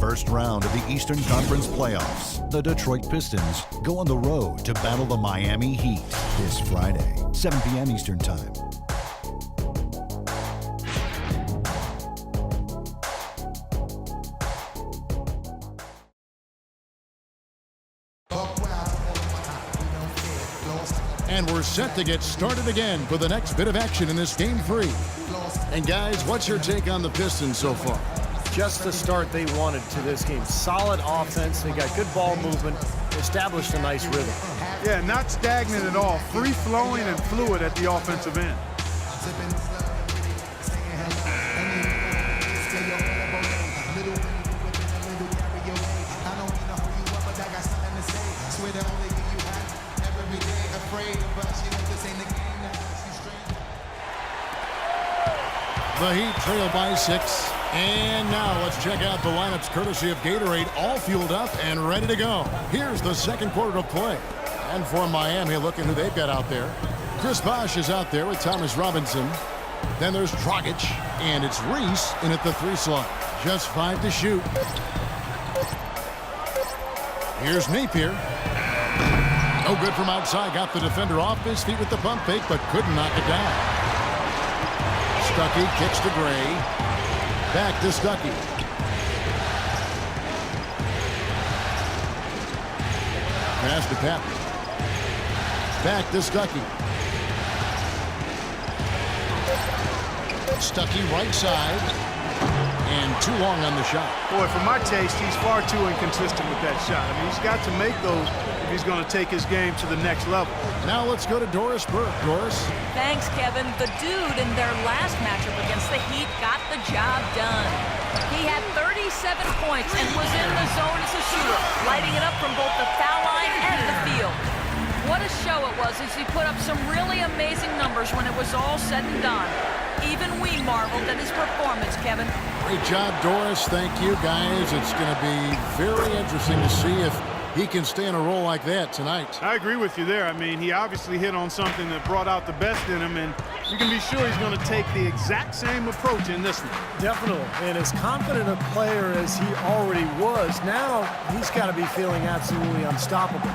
first round of the Eastern Conference playoffs. The Detroit Pistons go on the road to battle the Miami Heat this Friday, 7 p.m. Eastern Time. And we're set to get started again for the next bit of action in this Game 3. And guys, what's your take on the Pistons so far? Just the start they wanted to this game. Solid offense. They got good ball movement. Established a nice rhythm. Yeah, not stagnant at all. Free-flowing and fluid at the offensive end. The Heat trail by 6. And now let's check out the lineups courtesy of Gatorade, all fueled up and ready to go. Here's the second quarter of play. And for Miami, looking who they've got out there. Chris Bosh is out there with Thomas Robinson. Then there's Dragic, and it's Reese in at the 3 slot. Just 5 to shoot. Here's Napier. No good from outside. Got the defender off his feet with the pump fake, but couldn't knock it down. Stuckey kicks to Gray. Back to Stuckey. Pass to Patton. Back to Stuckey. Stuckey right side. And too long on the shot. Boy, for my taste, he's far too inconsistent with that shot. I mean, he's got to make those if he's going to take his game to the next level. Now let's go to Doris Burke. Doris? Thanks, Kevin. The dude in their last matchup against the Heat got the job done. He had 37 points and was in the zone as a shooter, lighting it up from both the foul line and the field. What a show it was as he put up some really amazing numbers when it was all said and done. Even we marveled at his performance, Kevin. Great job, Doris. Thank you, guys. It's going to be very interesting to see if he can stay in a role like that tonight. I agree with you there. I mean, he obviously hit on something that brought out the best in him, and you can be sure he's going to take the exact same approach in this one. Definitely. And as confident a player as he already was, now he's got to be feeling absolutely unstoppable.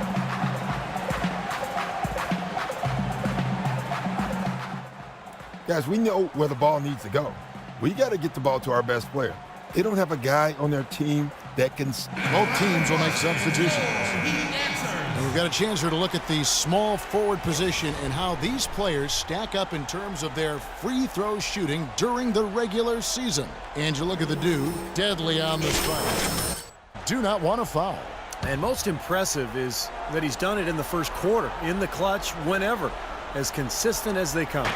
Guys, we know where the ball needs to go. We got to get the ball to our best player. They don't have a guy on their team that can... Both teams will make substitutions. And we've got a chance here to look at the small forward position and how these players stack up in terms of their free throw shooting during the regular season. And you look at the dude, deadly on the strike. Do not want to foul. And most impressive is that he's done it in the first quarter, in the clutch, whenever, as consistent as they come.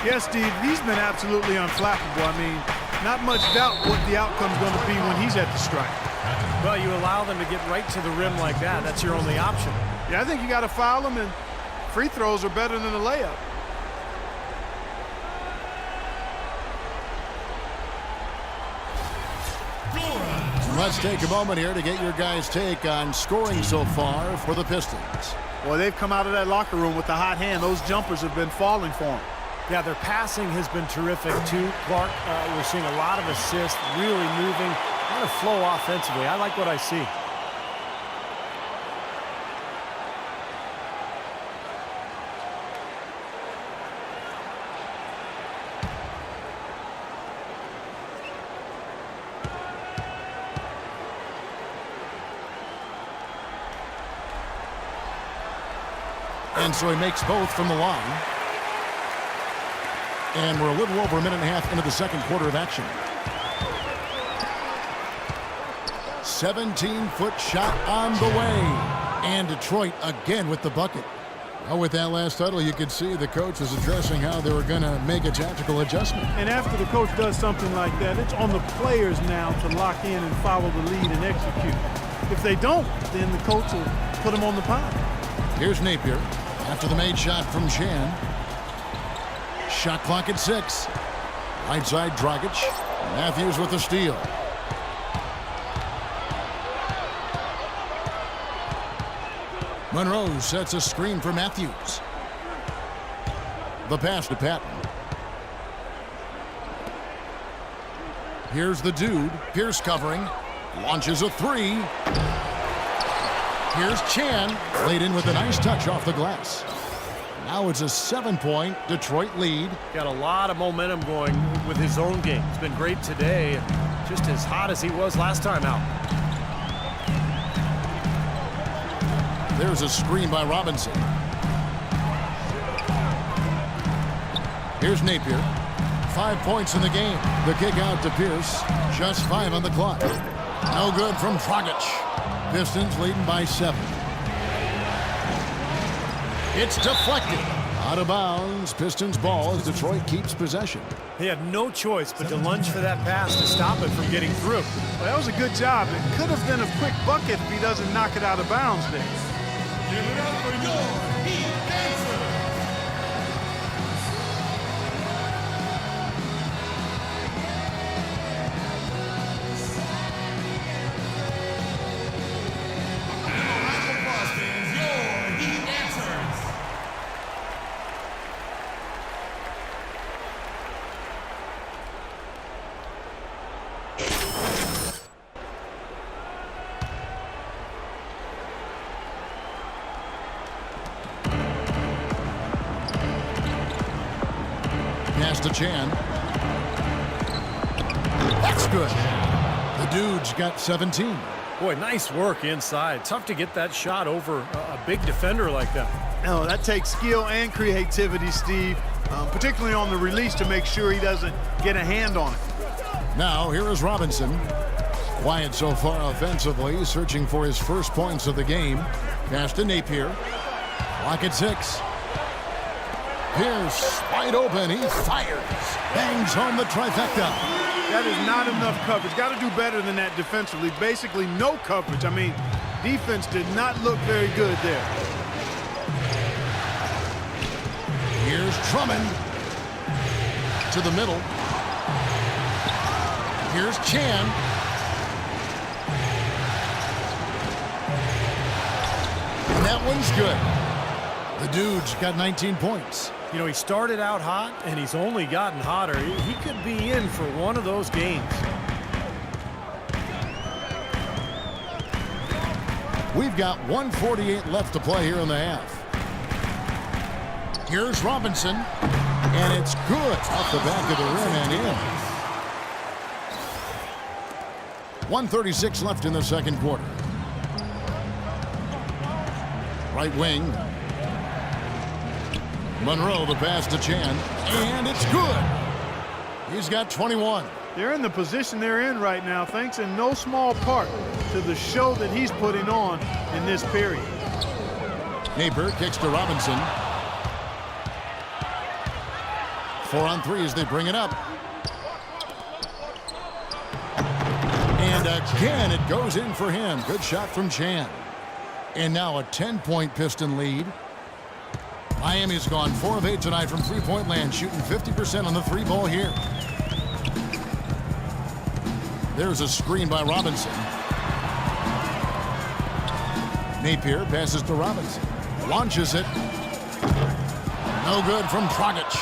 Yes, Steve, he's been absolutely unflappable. I mean, not much doubt what the outcome's going to be when he's at the strike. Well, you allow them to get right to the rim like that. That's your only option. Yeah, I think you got to foul them, and free throws are better than a layup. Let's take a moment here to get your guys' take on scoring so far for the Pistons. Well, they've come out of that locker room with the hot hand. Those jumpers have been falling for them. Yeah, their passing has been terrific, too. Clark, we're seeing a lot of assists, really moving, a lot of flow offensively. I like what I see. And so he makes both from the line. And we're a little over a minute and a half into the second quarter of action. 17-foot shot on the way. And Detroit again with the bucket. Well, with that last huddle, you could see the coach was addressing how they were going to make a tactical adjustment. And after the coach does something like that, it's on the players now to lock in and follow the lead and execute. If they don't, then the coach will put them on the pound. Here's Napier after the made shot from Shan. Shot clock at 6. Right side, Dragic. Matthews with the steal. Monroe sets a screen for Matthews. The pass to Patton. Here's the dude. Pierce covering. Launches a three. Here's Chan. Laid in with a nice touch off the glass. Now it's a 7-point Detroit lead. Got a lot of momentum going with his own game. It's been great today, just as hot as he was last time out. There's a screen by Robinson. Here's Napier. 5 points in the game. The kick out to Pierce. Just 5 on the clock. No good from Dragic. Pistons leading by 7. It's deflected. Out of bounds. Pistons ball as Detroit keeps possession. He had no choice but to lunge for that pass to stop it from getting through. Well, that was a good job. It could have been a quick bucket if he doesn't knock it out of bounds there. Give it up for your Heat dancers. Pass to Chan. That's good. The dude's got 17. Boy, nice work inside. Tough to get that shot over a big defender like that. No, that takes skill and creativity, Steve, particularly on the release to make sure he doesn't get a hand on it. Now, here is Robinson. Quiet so far offensively, searching for his first points of the game. Pass to Napier. Clock at 6. Pierce, wide open, he fires. Bangs home the trifecta. That is not enough coverage. Got to do better than that defensively. Basically, no coverage. I mean, defense did not look very good there. Here's Drummond. To the middle. Here's Chan. And that one's good. The dude's got 19 points. You know, he started out hot, and he's only gotten hotter. He could be in for one of those games. We've got 1:48 left to play here in the half. Here's Robinson, and it's good off the back of the rim and in. 1:36 left in the second quarter. Right wing. Monroe, the pass to Chan, and it's good. He's got 21. They're in the position they're in right now, thanks in no small part to the show that he's putting on in this period. Napier kicks to Robinson. 4 on 3 as they bring it up. And again, it goes in for him. Good shot from Chan. And now a 10-point Piston lead. Miami's gone 4 of 8 tonight from three-point land, shooting 50% on the three ball here. There's a screen by Robinson. Napier passes to Robinson. Launches it. No good from Dragic.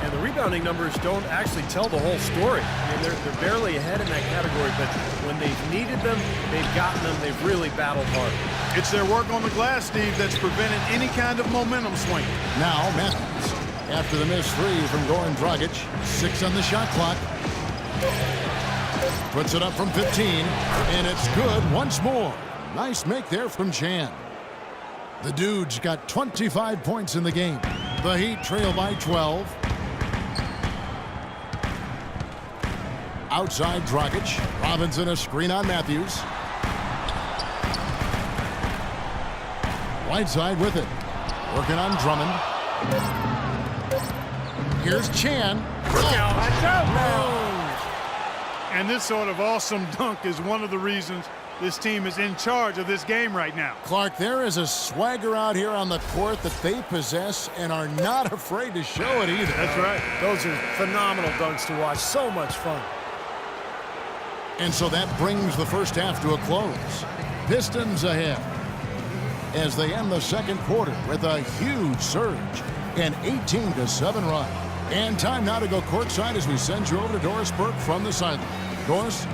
And the rebounding numbers don't actually tell the whole story. I mean, they're barely ahead in that category, but when they've needed them, they've gotten them. They've really battled hard. It's their work on the glass, Steve, that's prevented any kind of momentum swing. Now Matthews, after the missed three from Goran Dragic, 6 on the shot clock. Puts it up from 15, and it's good once more. Nice make there from Chan. The dude's got 25 points in the game. The Heat trail by 12. Outside Dragic. Robinson a screen on Matthews. Right side with it. Working on Drummond. Here's Chan. And this sort of awesome dunk is one of the reasons this team is in charge of this game right now. Clark, there is a swagger out here on the court that they possess and are not afraid to show it either. That's right. Those are phenomenal dunks to watch. So much fun. And so that brings the first half to a close. Pistons ahead as they end the second quarter with a huge surge, an 18-7 run. And time now to go courtside as we send you over to Doris Burke from the sideline. Doris?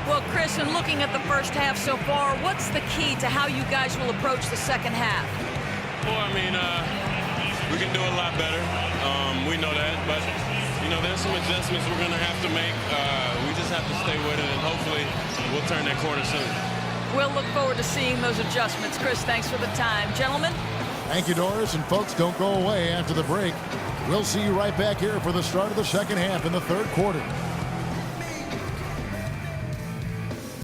Well, Chris, in looking at the first half so far, what's the key to how you guys will approach the second half? Well, I mean, we can do a lot better. We know that, but, you know, there's some adjustments we're going to have to make. We just have to stay with it, and hopefully we'll turn that corner soon. We'll look forward to seeing those adjustments. Chris, thanks for the time. Gentlemen? Thank you, Doris. And folks, don't go away after the break. We'll see you right back here for the start of the second half in the third quarter.